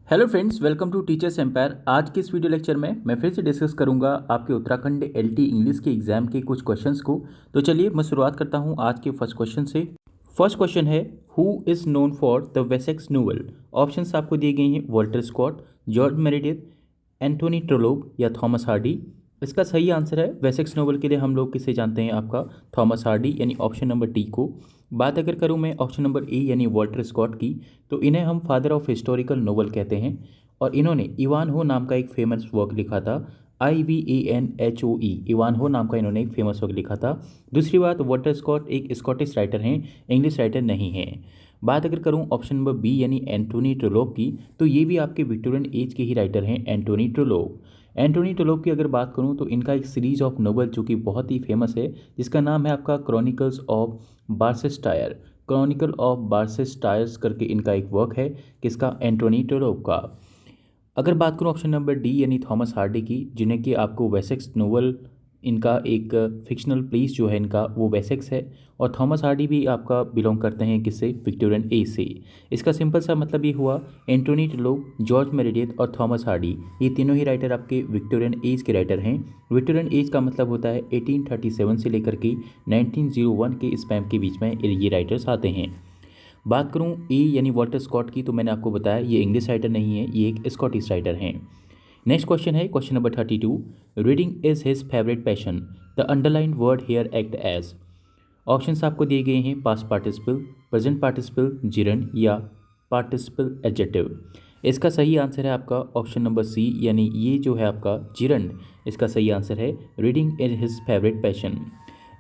Hello friends, welcome to teachers empire. आज के इस वीडियो लेक्चर में मैं फिर से डिस्कस करूंगा आपके उत्तराखंड एलटी इंग्लिश के एग्जाम के कुछ क्वेश्चंस को। तो चलिए मैं शुरुआत करता हूं आज के फर्स्ट क्वेश्चन से। फर्स्ट क्वेश्चन है, who is known for the Wessex novel. Options आपको दिए गए हैं, Walter Scott, George Meredith, Anthony Trollope या थॉमस हार्डी। इसका सही आंसर है वेसेक्स नोवेल के लिए हम लोग किसे जानते हैं, आपका थॉमस हार्डी यानी ऑप्शन नंबर डी को। बात अगर करूं मैं ऑप्शन नंबर ए यानी वॉल्टर स्कॉट की, तो इन्हें हम फादर ऑफ हिस्टोरिकल नोवेल कहते हैं और इन्होंने इवान हो नाम का एक फेमस वर्क लिखा था। IVANHOE, इवान हो नाम का इन्होंने एक फेमस वर्क लिखा था। दूसरी बात, वॉल्टर स्कॉट एक स्कॉटिश राइटर हैं, इंग्लिश राइटर नहीं हैं। बात अगर करूं ऑप्शन नंबर बी यानी एंटोनी ट्रोलोप की, तो ये भी आपके विक्टोरियन एज के ही राइटर हैं, एंटोनी ट्रोलोप। एंटोनी ट्रोलोप की अगर बात करूं तो इनका एक सीरीज ऑफ नोवेल जो कि बहुत ही फेमस है, जिसका नाम है आपका क्रॉनिकल्स ऑफ बार्सेस्टायर। क्रॉनिकल ऑफ बार्सेस्टायर्स करके इनका एक वर्क है, किसका, एंटोनी ट्रोलोप का। अगर बात करूं ऑप्शन नंबर डी यानी थॉमस हार्डी की, जिन्हें कि आपको वेसेक्स नोवेल, इनका एक फिक्शनल प्लेस जो है इनका वो वेसेक्स है। और थॉमस हार्डी भी आपका बिलोंग करते हैं किससे, विक्टोरियन एज से। इसका सिंपल सा मतलब ये हुआ, एंटोनी ट्रोलोप, जॉर्ज मेरेडिथ और थॉमस हार्डी, ये तीनों ही राइटर आपके विक्टोरियन एज के राइटर हैं। विक्टोरियन एज का मतलब होता है 1837 से लेकर के 1901 के स्पैम के बीच में ये राइटर्स आते हैं। बात करूं ए यानी वॉल्टर स्कॉट की, तो मैंने आपको बताया ये इंग्लिश राइटर नहीं है, ये एक स्कॉटिश राइटर हैं। नेक्स्ट क्वेश्चन है question number 32, reading is his favourite passion, the underline word here act as. Options आपको दिए गए हैं, past participle, present participle, gerund या पार्टिसिपल एडजेक्टिव। इसका सही आंसर है आपका ऑप्शन नंबर सी, यानी ये जो है आपका जिरंड, इसका सही आंसर है reading is his favourite passion.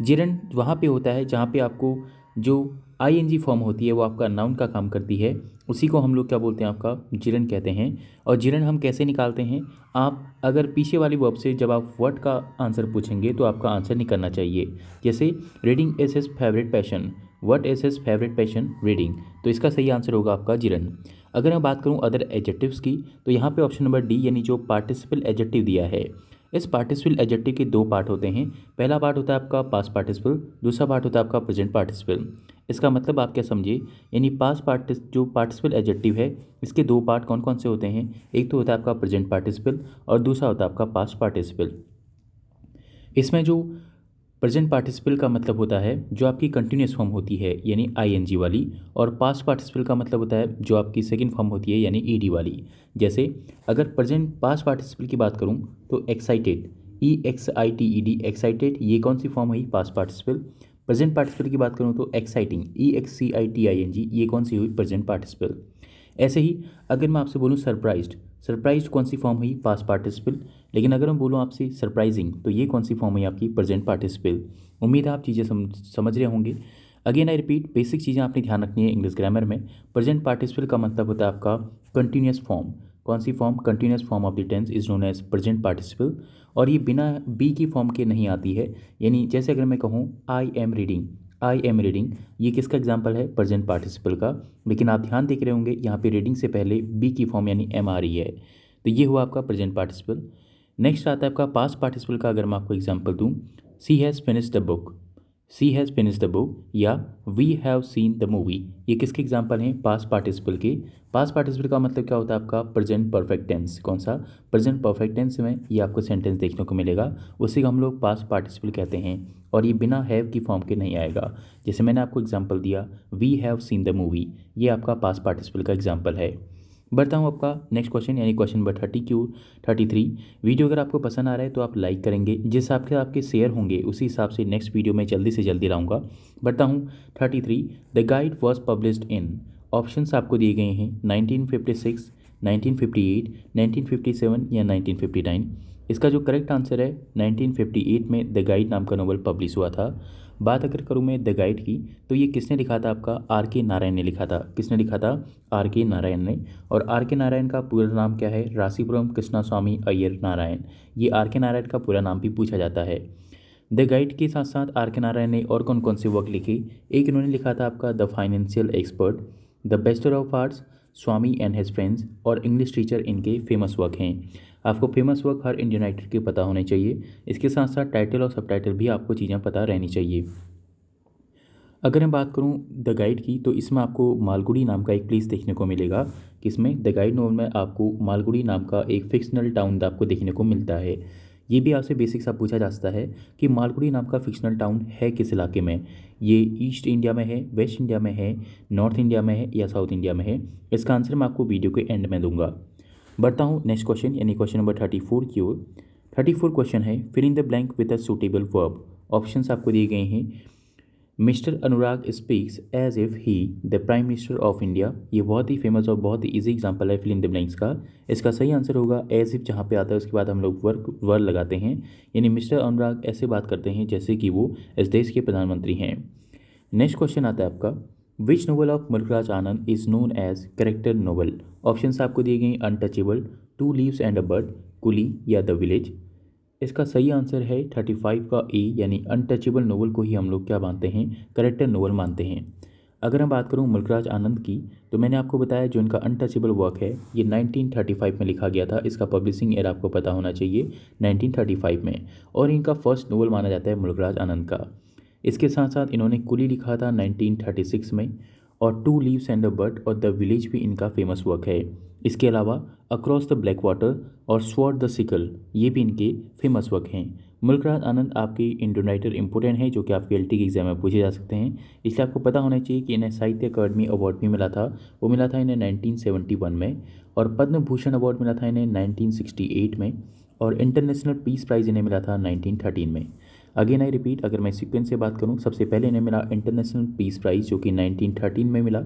Gerund वहाँ पे होता है जहाँ पे आपको जो ING फॉर्म होती है वो आपका नाउन का काम करती है, उसी को हम लोग क्या बोलते हैं, आपका जिरंड कहते हैं। और जिरंड हम कैसे निकालते हैं, आप अगर पीछे वाली वर्ब से जब आप वर्ड का आंसर पूछेंगे तो आपका आंसर निकलना चाहिए। जैसे reading is his favourite passion, what is his favourite passion, reading, तो इसका सही आंसर होगा आपका जिरंड। अगर मैं बात करूं अदर एडजेक्टिव्स की, तो यहाँ पे ऑप्शन नंबर डी यानी जो पार्टिसिपल एडजेक्टिव दिया है, इस पार्टिसिपल एडजेक्टिव के दो पार्ट होते हैं। पहला पार्ट होता है आपका पास्ट पार्टिसिपल, दूसरा पार्ट होता है आपका प्रेजेंट पार्टिसिपल। इसका मतलब आप क्या समझे, यानी पास्ट जो पार्टिसिपल एडजेक्टिव है, इसके दो पार्ट कौन कौन से होते हैं, एक तो होता है आपका प्रेजेंट पार्टिसिपल और दूसरा होता है आपका पास्ट पार्टिसिपल। इसमें जो प्रेजेंट पार्टिसिपल का मतलब होता है जो आपकी कंटिन्यूस फॉर्म होती है यानी ING वाली, और पास्ट पार्टिसिपल का मतलब होता है जो आपकी सेकंड फॉर्म होती है यानी ED वाली। जैसे अगर प्रेजेंट पास्ट पार्टिसिपल की बात करूं तो एक्साइटेड, EXITED, एक्साइटेड, ये कौन सी फॉर्म हुई, पास्ट पार्टिसिपल। प्रेजेंट पार्टिसिपल की बात करूं तो एक्साइटिंग, EXCITING, ये कौन सी हुई, प्रेजेंट पार्टिसिपल। ऐसे ही अगर मैं आपसे बोलूँ सरप्राइज्ड, सरप्राइज्ड कौन सी फॉर्म हुई, पास्ट पार्टिसिपल। लेकिन अगर मैं बोलूँ आपसे सरप्राइजिंग, तो ये कौन सी फॉर्म हुई आपकी, प्रेजेंट पार्टिसिपल। उम्मीद है आप चीज़ें समझ रहे होंगे। अगेन आई रिपीट, बेसिक चीज़ें आपने ध्यान रखनी है इंग्लिश ग्रामर में। प्रेजेंट पार्टिसिपल का मतलब होता है आपका कंटिन्यूस फॉर्म। कौन सी फॉर्म, continuous form of the tense is known as present participle. और ये बिना बी की फॉर्म के नहीं आती है, यानी जैसे अगर मैं कहूँ I am reading, I am reading, ये किसका एग्जाम्पल है, प्रेजेंट पार्टिसिपल का। लेकिन आप ध्यान देख रहे होंगे यहाँ पे रीडिंग से पहले बी की फॉर्म यानी एम आ रही है, तो ये हुआ आपका प्रेजेंट पार्टिसिपल। नेक्स्ट आता है आपका पास्ट पार्टिसिपल का। अगर मैं आपको एग्जाम्पल दूँ, she has finished the book, she has finished the book, या we have seen the movie, ये किसके एग्जाम्पल हैं, पास्ट पार्टिसिपल के। पास्ट पार्टिसिपल का मतलब क्या होता है आपका, प्रेजेंट परफेक्ट टेंस। कौन सा, प्रेजेंट परफेक्ट टेंस में ये आपको सेंटेंस देखने को मिलेगा, उसी को हम लोग पास्ट पार्टिसिपल कहते हैं। और ये बिना हैव की फॉर्म के नहीं आएगा। जैसे मैंने आपको एग्जाम्पल दिया, we have seen the movie, ये आपका पास्ट पार्टिसिपल का एग्जाम्पल है। बढ़ता हूँ आपका नेक्स्ट क्वेश्चन यानी क्वेश्चन नंबर 33। वीडियो अगर आपको पसंद आ रहा है तो आप लाइक करेंगे, जिस हिसाब से आपके शेयर होंगे उसी हिसाब से नेक्स्ट वीडियो में जल्दी से जल्दी लाऊंगा। बढ़ता हूँ 33, the guide was published in. Options आपको दिए गए हैं 1956, 1958, 1957 या 1959। इसका जो करेक्ट आंसर है 1958 में द गाइड नाम का नोवेल पब्लिश हुआ था। बात अगर करूँ मैं द गाइड की, तो ये किसने लिखा था, आपका RK नारायण ने लिखा था। किसने लिखा था, RK नारायण ने। और RK नारायण का पूरा नाम क्या है, रासीपुरम कृष्णास्वामी अय्यर नारायण, ये RK नारायण का पूरा नाम भी पूछा जाता है। द गाइड के साथ साथ RK नारायण ने और कौन कौन से वर्क लिखे, एक इन्होंने लिखा था आपका the financial expert, the bachelor of arts, Swami and his friends और इंग्लिश टीचर, इनके फेमस वर्क हैं। आपको फेमस वर्क हर इंडियन राइटर के पता होने चाहिए, इसके साथ साथ टाइटल और सब टाइटल भी आपको चीज़ें पता रहनी चाहिए। अगर मैं बात करूं द गाइड की, तो इसमें आपको मालगुडी नाम का एक प्लेस देखने को मिलेगा। किसमें? द गाइड नॉवल में आपको मालगुडी नाम का एक फिक्शनल टाउन आपको देखने को मिलता है। ये भी आपसे बेसिक सा पूछा जा सकता है कि मालगुडी नाम का फिक्शनल टाउन है किस इलाके में। ये ईस्ट इंडिया में है, वेस्ट इंडिया में है, नॉर्थ इंडिया में है या साउथ इंडिया में है? इसका आंसर मैं आपको वीडियो के एंड में दूंगा। बढ़ता हूँ नेक्स्ट क्वेश्चन यानी क्वेश्चन नंबर 34 की ओर। 34 क्वेश्चन है, fill in the blank with a suitable verb. Options आपको दिए गए हैं। Mister Anurag speaks as if he the prime minister of India. ये बहुत ही फेमस और बहुत ही ईजी एग्जांपल है फिल इन द ब्लैंक्स का। इसका सही आंसर होगा एज इफ, जहाँ पे आता है उसके बाद हम लोग वर्ड लगाते हैं, यानी मिस्टर अनुराग ऐसे बात करते हैं जैसे कि वो इस देश के प्रधानमंत्री हैं। नेक्स्ट क्वेश्चन आता है आपका, which novel of Mulk Raj Anand is known as character novel. Options आपको दिए गए untouchable, two leaves and a bird, coolie या द विलेज। इसका सही आंसर है 35 का ए, यानी अनटचेबल नोवेल को ही हम लोग क्या मानते हैं? करेक्टर नोवेल मानते हैं। अगर मैं बात करूं मुल्कराज आनंद की, तो मैंने आपको बताया जो इनका अनटचेबल वर्क है ये 1935 में लिखा गया था। इसका पब्लिशिंग ईयर आपको पता होना चाहिए 1935 में, और इनका फर्स्ट नोवेल माना जाता है मुल्कराज आनंद का। इसके साथ साथ इन्होंने कुली लिखा था 1936 में, और two leaves and a bird और द विलेज भी इनका फेमस वर्क है। इसके अलावा अक्रॉस द ब्लैक वाटर और स्वॉर्ड द सिकल, ये भी इनके फेमस वर्क हैं। मुल्कराज आनंद आपके इंडियन राइटर इंपोर्टेंट है, जो कि आपके एलटी के एग्जाम में पूछे जा सकते हैं। इसलिए आपको पता होना चाहिए कि इन्हें साहित्य अकादमी अवार्ड भी मिला था। वो मिला था इन्हें 1971 में, और पद्म भूषण अवार्ड मिला था इन्हें 1968 में, और इंटरनेशनल पीस प्राइज़ इन्हें मिला था 1913 में। अगेन आई रिपीट, अगर मैं सीक्वेंस से बात करूं, सबसे पहले इन्हें मिला इंटरनेशनल पीस प्राइज़ जो कि 1913 में मिला।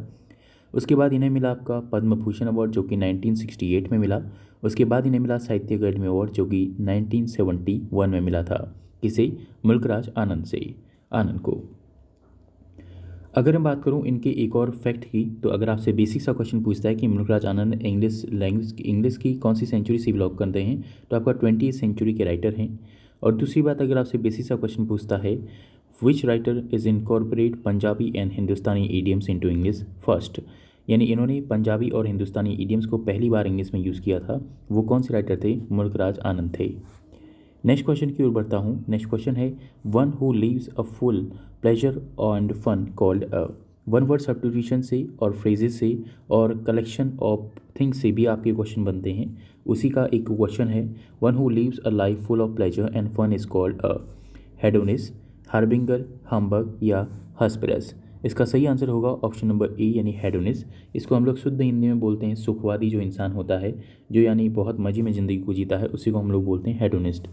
उसके बाद इन्हें मिला आपका पद्म भूषण अवार्ड जो कि 1968 में मिला। उसके बाद इन्हें मिला साहित्य अकादमी अवार्ड जो कि 1971 में मिला था। किसे? मुल्कराज आनंद को। अगर मैं बात करूं इनके एक और फैक्ट की, तो अगर आपसे बेसिक सा क्वेश्चन पूछता है कि मुल्कराज आनंद इंग्लिश की कौन सी सेंचुरी से बिलोंग करते हैं, तो आपका 20वीं सेंचुरी के राइटर हैं। और दूसरी बात, अगर आपसे बेसिक सा क्वेश्चन पूछता है which writer is incorporate Punjabi and Hindustani idioms into English first, यानी इन्होंने पंजाबी और हिंदुस्तानी ईडियम्स को पहली बार इंग्लिश में यूज़ किया था, वो कौन से राइटर थे? मुल्कराज आनंद थे। नेक्स्ट क्वेश्चन की ओर बढ़ता हूँ। नेक्स्ट क्वेश्चन है, one who lives a full pleasure and fun called a. One word substitution से और फ्रेजेस से और कलेक्शन ऑफ थिंग्स से भी आपके क्वेश्चन बनते हैं। उसी का एक क्वेश्चन है, one who lives a life full of pleasure and fun is called a. Hedonist, harbinger, humbug या हस्पेरस। इसका सही आंसर होगा ऑप्शन नंबर ए, यानी हेडोनिस्ट। इसको हम लोग शुद्ध हिंदी में बोलते हैं सुखवादी जो इंसान होता है, जो यानी बहुत मज़े में ज़िंदगी को जीता है, उसी को हम लोग बोलते हैं हेडोनिस्ट।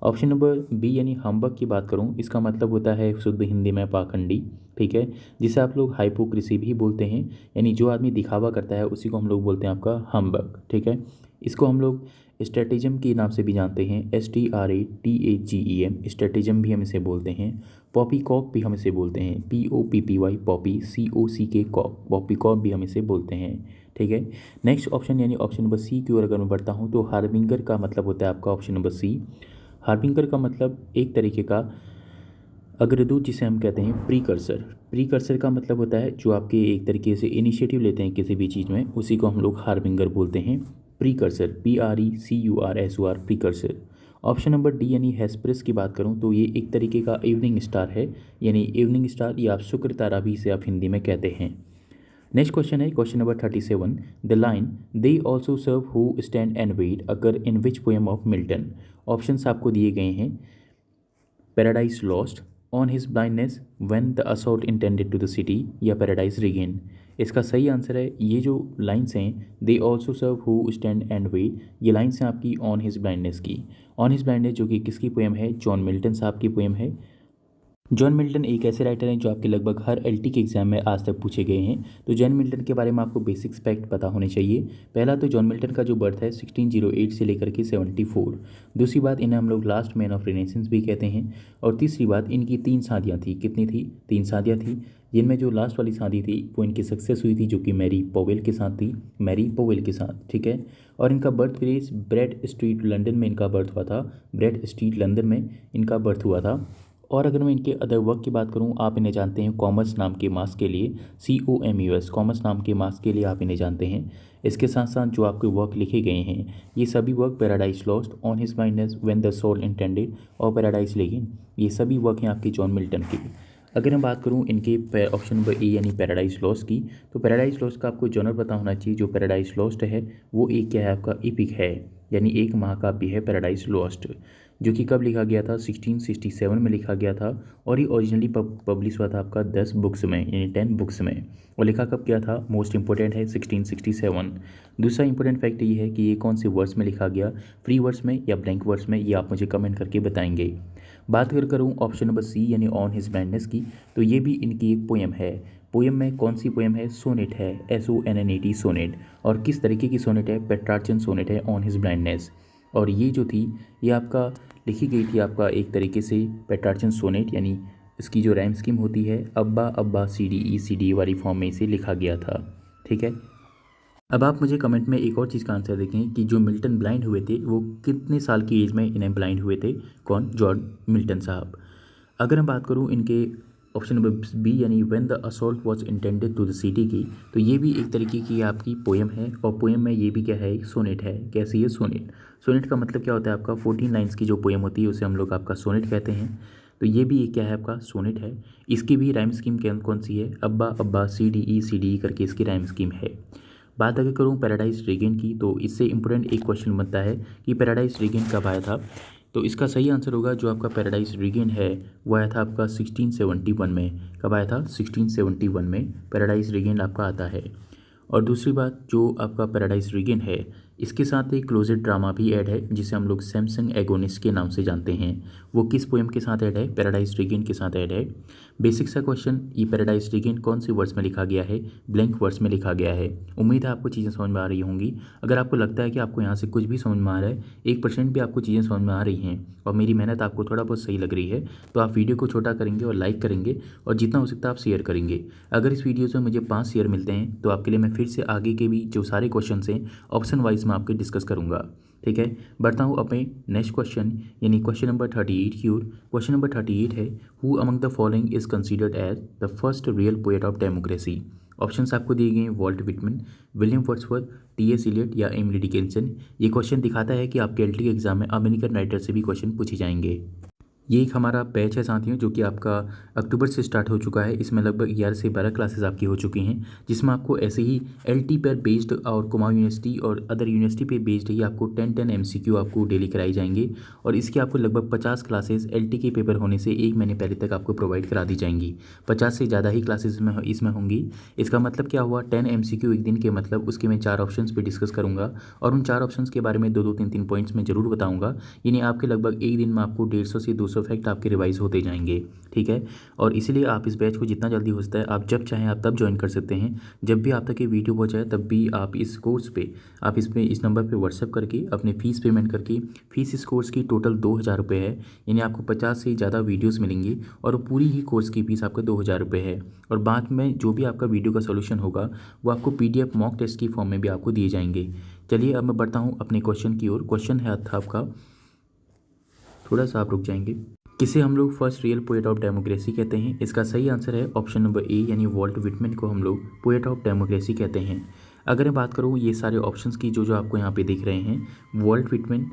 ऑप्शन नंबर बी यानी हम्बर्ग की बात करूं, इसका मतलब होता है शुद्ध हिंदी में पाखंडी, ठीक है, जिसे आप लोग हाइपोक्रेसी भी बोलते हैं, यानी जो आदमी दिखावा करता है उसी को हम लोग बोलते हैं आपका हम्बर्ग, ठीक है। इसको हम लोग स्ट्रेटिज्म के नाम से भी जानते हैं, STRATAGEM, स्ट्रेटिज्म भी हम इसे बोलते हैं। पॉपी कॉक भी हम इसे बोलते हैं, POPPY poppy, COCK cock, poppy cock भी हम इसे बोलते हैं, ठीक है। नेक्स्ट ऑप्शन यानी ऑप्शन नंबर सी की ओर अगर मैं बढ़ता हूँ, तो हार्बिंगर का मतलब होता है आपका ऑप्शन नंबर सी। हार्बिंगर का मतलब एक तरीके का अग्रदूत, जिसे हम कहते हैं प्रीकर्सर। प्रीकर्सर का मतलब होता है जो आपके एक तरीके से इनिशिएटिव लेते हैं किसी भी चीज़ में, उसी को हम लोग हार्बिंगर बोलते हैं, precursor, PRECURSOR, precursor. Option number D यानी हेस्पेरस की बात करूं, तो ये एक तरीके का इवनिंग स्टार है, यानी इवनिंग स्टार या आप शुक्र तारा भी इसे आप हिंदी में कहते हैं। नेक्स्ट क्वेश्चन है question number 37, the line they also serve who stand and wait अगर in which poem of Milton. Options आपको दिए गए हैं, paradise lost, on his blindness, when the assault intended to the city या paradise regain. इसका सही answer है ये जो लाइन्स हैं, they also serve who stand and wait, ये लाइन्स हैं आपकी ऑन हिज ब्लाइंडनेस की। ऑन हिज ब्लाइंडनेस जो कि किसकी पोएम है? जॉन मिल्टन साहब की पोएम है। जॉन मिल्टन एक ऐसे राइटर हैं जो आपके लगभग हर एलटी के एग्जाम में आज तक पूछे गए हैं। तो जॉन मिल्टन के बारे में आपको बेसिक फैक्ट पता होने चाहिए। पहला तो जॉन मिल्टन का जो बर्थ है 1608 से लेकर के 74। दूसरी बात, इन्हें हम लोग लास्ट मैन ऑफ रेनेसेंस भी कहते हैं। और तीसरी बात, इनकी 3 शादियाँ थी। कितनी थी? 3 शादियाँ थी, जिनमें जो लास्ट वाली शादी थी वो इनकी सक्सेस हुई थी, जो कि मैरी पॉवेल के साथ थी, मैरी पॉवेल के साथ, ठीक है। और इनका birth place bread street London में इनका बर्थ हुआ था, ब्रेड स्ट्रीट लंदन में इनका बर्थ हुआ था। और अगर मैं इनके अदर वर्क की बात करूं, आप इन्हें जानते हैं कॉमर्स नाम के मास के लिए, COMUS, कॉमर्स नाम के मास के लिए आप इन्हें जानते हैं। इसके साथ साथ जो आपके वर्क लिखे गए हैं, ये सभी work paradise lost, on his blindness, when the soul intended और पैराडाइज रिगेन, ये सभी वर्क हैं आपके जॉन मिल्टन के। अगर मैं बात करूं इनके ऑप्शन नंबर ए यानी पैराडाइज लॉस्ट की, तो पैराडाइज लॉस्ट का आपको जॉनर पता होना चाहिए। जो पैराडाइज लॉस्ट है वो एक क्या है आपका एपिक है, यानी एक महाकाव्य है पैराडाइज लॉस्ट, जो कि कब लिखा गया था 1667 में लिखा गया था। और ये ओरिजिनली पब्लिश हुआ था आपका 10 बुक्स में यानी 10 बुक्स में। और लिखा कब गया था, मोस्ट इंपॉर्टेंट है 1667। दूसरा इंपॉर्टेंट फैक्ट ये है कि ये कौन से वर्ड्स में लिखा गया, फ्री वर्ड्स में या ब्लैंक वर्ड्स में, ये आप मुझे कमेंट करके बताएंगे। बात अगर करूँ ऑप्शन नंबर सी यानी ऑन हिज ब्लाइंडनेस की, तो ये भी इनकी एक पोएम है। पोएम में कौन सी पोएम है, सोनेट है, SONNET सोनेट। और किस तरीके की सोनेट है, पेट्रार्चन सोनेट है ऑन हिज ब्लाइंडनेस। और ये जो थी ये आपका लिखी गई थी आपका एक तरीके से पेट्रार्चन सोनेट, यानी इसकी जो रैम स्कीम होती है अब्बा अब्बा CDE वाली फॉर्म में इसे लिखा गया था। ठीक है, अब आप मुझे कमेंट में एक और चीज़ का आंसर देखें कि जो मिल्टन ब्लाइंड हुए थे वो कितने साल की एज में इन्हें ब्लाइंड हुए थे, कौन, जॉन मिल्टन साहब। अगर मैं बात करूं इनके ऑप्शन नंबर बी यानी when the assault was intended to the city की, तो ये भी एक तरीके की आपकी पोएम है। और पोएम में ये भी क्या है, एक सोनेट है। कैसी है, सोनेट। सोनेट का मतलब क्या होता है आपका 14 लाइन्स की जो पोएम होती है उसे हम लोग आपका सोनेट कहते हैं। तो ये भी एक क्या है आपका सोनेट है। इसकी भी राइम स्कीम कौन सी है, अब्बा अब्बा CDE करके इसकी राइम स्कीम है। बात अगर करूँ पैराडाइज रीगेन की, तो इससे इम्पोर्टेंट एक क्वेश्चन बनता है कि पैराडाइज रीगेन कब आया था। तो इसका सही आंसर होगा जो आपका पैराडाइज रीगेन है वो आया था आपका 1671 में। कब आया था, 1671 में पैराडाइज रीगेन आपका आता है। और दूसरी बात, जो आपका पैराडाइज रीगेन है इसके साथ एक क्लोजेड ड्रामा भी ऐड है जिसे हम लोग सैमसंग एगोनिस्ट के नाम से जानते हैं। वो किस पोएम के साथ ऐड है, पैराडाइज रीगेन के साथ ऐड है। बेसिक सा क्वेश्चन, ये पैराडाइज रीगेन कौन से वर्ड्स में लिखा गया है, ब्लैंक वर्ड्स में लिखा गया है। उम्मीद है आपको चीज़ें समझ में आ रही होंगी। अगर आपको लगता है कि आपको यहाँ से कुछ भी समझ में आ रहा है, 1% भी आपको चीज़ें समझ में आ रही हैं और मेरी मेहनत आपको थोड़ा बहुत सही लग रही है, तो आप वीडियो को छोटा करेंगे और लाइक करेंगे और जितना हो सकता है आप शेयर करेंगे। अगर इस वीडियो से मुझे 5 शेयर मिलते हैं तो आपके लिए मैं फिर से आगे के भी जो सारे क्वेश्चन हैं ऑप्शन वाइज मैं आपके डिस्कस करूँगा। ठीक है, बढ़ता हूँ अपने नेक्स्ट क्वेश्चन यानी क्वेश्चन नंबर 38 की ओर। क्वेश्चन नंबर 38 है, who among the following is considered as the first real poet of democracy. Options आपको दिए गए हैं, Walt Whitman, William Wordsworth, T.S. Eliot या एमिली डिकिंसन। ये क्वेश्चन दिखाता है कि आपके LT के एग्जाम में अमेरिकन राइटर से भी क्वेश्चन पूछे जाएंगे। ये एक हमारा बैच है साथियों जो कि आपका अक्टूबर से स्टार्ट हो चुका है। इसमें लगभग 11 से 12 क्लासेस आपकी हो चुकी हैं, जिसमें आपको ऐसे ही LT पर बेस्ड और कुमाऊं यूनिवर्सिटी और अदर यूनिवर्सिटी पे बेस्ड ही आपको 10 MCQ आपको डेली कराई जाएंगे। और इसके आपको लगभग 50 क्लासेस LT के पेपर होने से 1 महीने पहले तक आपको प्रोवाइड करा दी जाएंगी। 50 से ज़्यादा ही क्लासेस में इसमें होंगी। इसका मतलब क्या हुआ, 10 MCQ एक दिन के, मतलब उसके मैं 4 ऑप्शन पर डिस्कस करूँगा और उन 4 ऑप्शन के बारे में 2-2, 3-3 पॉइंट्स में जरूर बताऊँगा। यानी आपके लगभग एक दिन में आपको 150 से 200 फैक्ट आपके रिवाइज होते जाएंगे। ठीक है, और इसीलिए आप इस बैच को जितना जल्दी हो सकता है आप जब चाहें आप तब ज्वाइन कर सकते हैं। जब भी आप तक ये वीडियो पहुँच जाए तब भी आप इस कोर्स पे आप इस नंबर पे व्हाट्सएप करके अपने फ़ीस पेमेंट करके, फ़ीस इस कोर्स की टोटल 2000 रुपये है। यानी आपको 50 से ज़्यादा वीडियोज़ मिलेंगी और पूरी ही कोर्स की फ़ीस आपका 2000 रुपये है। और बाद में जो भी आपका वीडियो का सोल्यूशन होगा वो आपको PDF मॉक टेस्ट की फॉर्म में भी आपको दिए जाएंगे। चलिए अब मैं बढ़ता हूँ अपने क्वेश्चन की ओर। क्वेश्चन है था आपका, थोड़ा सा आप रुक जाएंगे, किसे हम लोग first real poet of democracy कहते हैं। इसका सही आंसर है ऑप्शन नंबर ए यानी वॉल्ट विटमैन को हम लोग पोएट ऑफ डेमोक्रेसी कहते हैं। अगर मैं बात करूँ ये सारे ऑप्शंस की जो आपको यहाँ पे दिख रहे हैं, वॉल्ट विटमैन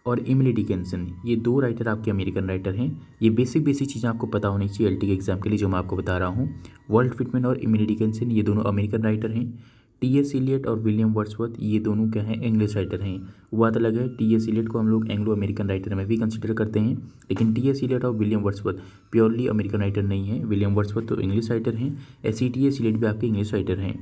और एमिली डिकिंसन, ये 2 राइटर आपके अमेरिकन राइटर हैं। ये बेसिक चीज़ें आपको पता होनी चाहिए LT के एग्जाम के लिए जो मैं आपको बता रहा हूँ। वॉल्ट विटमैन और एमिली डिकिंसन ये दोनों अमेरिकन राइटर हैं। T.S. इलियट और विलियम वर्ड्सवर्थ ये दोनों क्या हैं, इंग्लिश राइटर हैं। वो बात अलग है, T.S. इलियट को हम लोग एंग्लो अमेरिकन राइटर में भी कंसिडर करते हैं, लेकिन T.S. इलियट और William Wordsworth purely American writer नहीं है। विलियम वर्ड्सवर्थ तो इंग्लिश राइटर हैं, ऐसे T.S. इलियट भी आपके इंग्लिश राइटर हैं।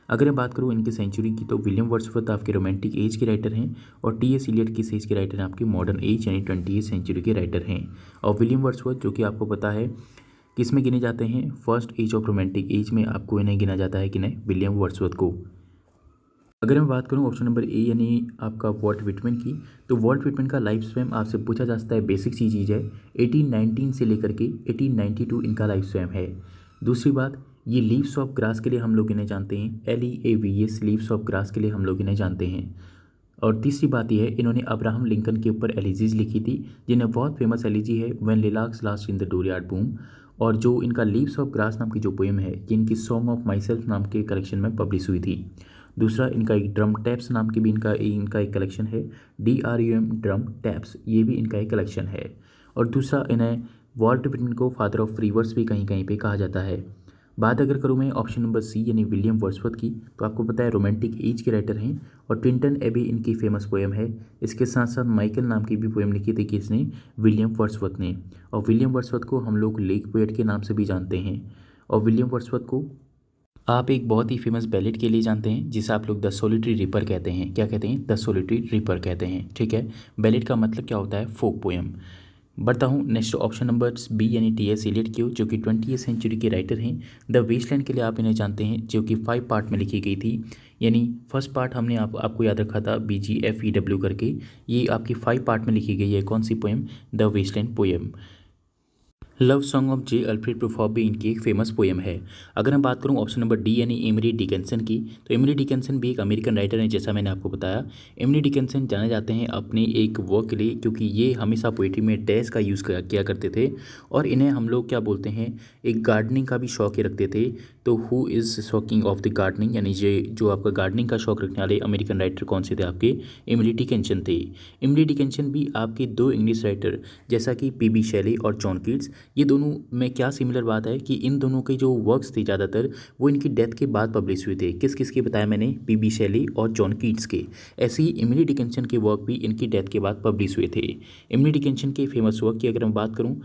अगर मैं बात करूँ इनकी सेंचुरी की, तो विलियम वर्ड्सवर्थ आपके रोमांटिक एज के राइटर हैं और T.S. इलियट किस एज के राइटर हैं, आपके मॉडर्न एज यानी 20वीं सेंचुरी के राइटर हैं। और विलियम वर्ड्सवर्थ जो कि आपको पता है किस में गिने जाते हैं, first age of romantic age में आपको इन्हें गिना जाता है कि नहीं, विलियम वर्ड्सवर्थ को। अगर मैं बात करूं ऑप्शन नंबर ए यानी आपका वॉल्ट विटमैन की, तो वॉल्ट विटमैन का लाइफ स्पैन आपसे पूछा जा सकता है। बेसिक सी चीज़ है, 1819 से लेकर के 1892 इनका लाइफ स्पैन है। दूसरी बात, ये लीव्स ऑफ ग्रास के लिए हम लोग इन्हें जानते हैं, LEAVS लीव्स ऑफ ग्रास के लिए हम लोग इन्हें जानते हैं। और तीसरी बात यह है, इन्होंने अब्राहम लिंकन के ऊपर एलिजीज लिखी थी, जिन्हें बहुत फेमस एलिजी है when lilacs last in the dooryard bloom. और जो इनका लीव्स ऑफ ग्रास नाम की जो पोएम है, ये इनकी सॉन्ग ऑफ माई सेल्फ नाम के कलेक्शन में पब्लिश हुई थी। दूसरा, इनका एक ड्रम टैप्स नाम की भी इनका एक कलेक्शन है, DRUM ड्रम टैप्स, ये भी इनका एक कलेक्शन है। और दूसरा, इन्हें वॉल्ट व्हिटमन को फादर ऑफ रिवर्स भी कहीं कहीं पे कहा जाता है। बात अगर करूँ मैं ऑप्शन नंबर सी यानी विलियम वर्ड्सवर्थ की, तो आपको पता है रोमांटिक एज के राइटर हैं और टिंटन एबी इनकी फेमस पोएम है। इसके साथ साथ माइकल नाम की भी पोएम लिखी थी किसने, विलियम वर्ड्सवर्थ ने। और विलियम वर्ड्सवर्थ को हम लोग लेक पोएट के नाम से भी जानते हैं। और विलियम वर्ड्सवर्थ को आप एक बहुत ही फेमस बैलेट के लिए जानते हैं जिसे आप लोग द सोलिटरी रिपर कहते हैं। क्या कहते हैं, द सोलिटरी रिपर कहते हैं, ठीक है। बैलेट का मतलब क्या होता है, फोक पोएम। बढ़ता हूँ नेक्स्ट ऑप्शन नंबर बी यानी टी.एस. एलियट की जो कि 20वीं सेंचुरी के राइटर हैं। द वेस्टलैंड के लिए आप इन्हें जानते हैं जो कि 5 पार्ट में लिखी गई थी। यानी फर्स्ट पार्ट हमने आपको याद रखा था BGFEW करके, ये आपकी 5 पार्ट में लिखी गई है। कौन सी poem, the waste land poem. Love song of J Alfred Prufrock भी इनकी एक फेमस पोएम है। अगर मैं बात करूं ऑप्शन नंबर डी यानी एमिली डिकिंसन की, तो एमिली डिकिंसन भी एक अमेरिकन राइटर हैं जैसा मैंने आपको बताया। एमिली डिकिंसन जाने जाते हैं अपने एक वर्क के लिए क्योंकि ये हमेशा पोइट्री में डैश का यूज़ किया करते थे और इन्हें हम लोग क्या बोलते हैं, एक गार्डनिंग का भी शौक ही रखते थे। तो who is shocking of the gardening, यानी जो आपका गार्डनिंग का शौक रखने वाले अमेरिकन राइटर कौन से थे आपके, एमिली डिकिंसन थे। एमिली डिकिंसन भी आपके 2 इंग्लिश राइटर जैसा कि पी.बी. शेली और जॉन कीट्स, ये दोनों में क्या सिमिलर बात है कि इन दोनों के जो वर्क्स थे ज़्यादातर वो इनकी डेथ के बाद पब्लिश हुए थे। किस किस के बताया मैंने, पी.बी. शेली और जॉन कीट्स के। ऐसे ही एमिली डिकिंसन के वर्क भी इनकी डेथ के बाद पब्लिश हुए थे। एमिली डिकिंसन के फेमस वर्क की अगर मैं बात करूँ,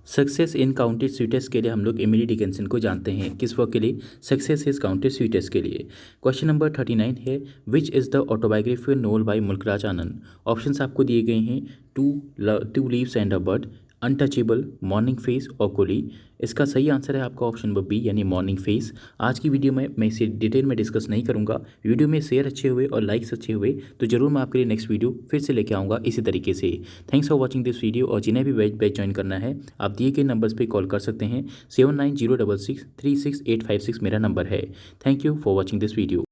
सक्सेस इन काउंटेड स्वीटेस्ट के लिए हम लोग एमिली डिकिंसन को जानते हैं। किस वर्क के लिए, सक्सेस इज काउंटेड स्वीटेस्ट के लिए। क्वेश्चन नंबर 39 है, which is the autobiographical novel by Mulk Raj Anand. Options आपको दिए गए हैं, two leaves and a bird, untouchable, morning face और कुली। इसका सही आंसर है आपका ऑप्शन नंबर बी यानी मॉर्निंग फेस। आज की वीडियो में मैं इसे डिटेल में डिस्कस नहीं करूंगा। वीडियो में शेयर अच्छे हुए और लाइक्स अच्छे हुए तो जरूर मैं आपके लिए नेक्स्ट वीडियो फिर से लेके आऊँगा इसी तरीके से। Thanks for watching this video. और जिन्हें भी बैच ज्वाइन करना है आप दिए गए नंबर्स पर कॉल कर सकते हैं। 7906636856 मेरा नंबर है। Thank you for watching this video.